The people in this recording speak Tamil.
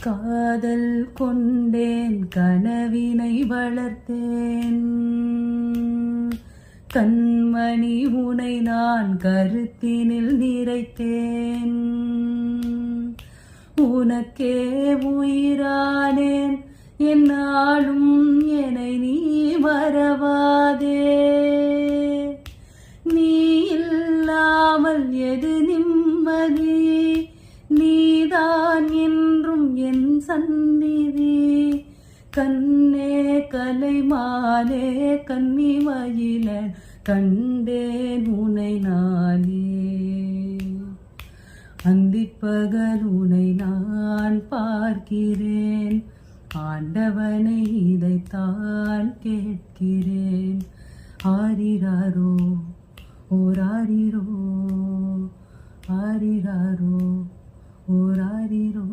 காதல் கொண்டேன் கனவினை வளர்த்தேன் கண்மணி உனை நான் கருத்தினில் நிறைத்தேன் உனக்கே உயிரானேன் என்னாலும் என்னை நீ மறவாதே நீ இல்லாமல் எது நிம்மதி நீதான் என்றும் என் சந்நிதி கண்ணே கலைமானே கன்னிமயிலன் கண்டேன் உனை நானே அந்திப்பகல் உனை நான் பார்க்கிறேன் ஆண்டவனை இதைத்தான் கேட்கிறேன் ஆரிராரோ ஓராரிரோ ஆரிராரோ ஓராரிரோ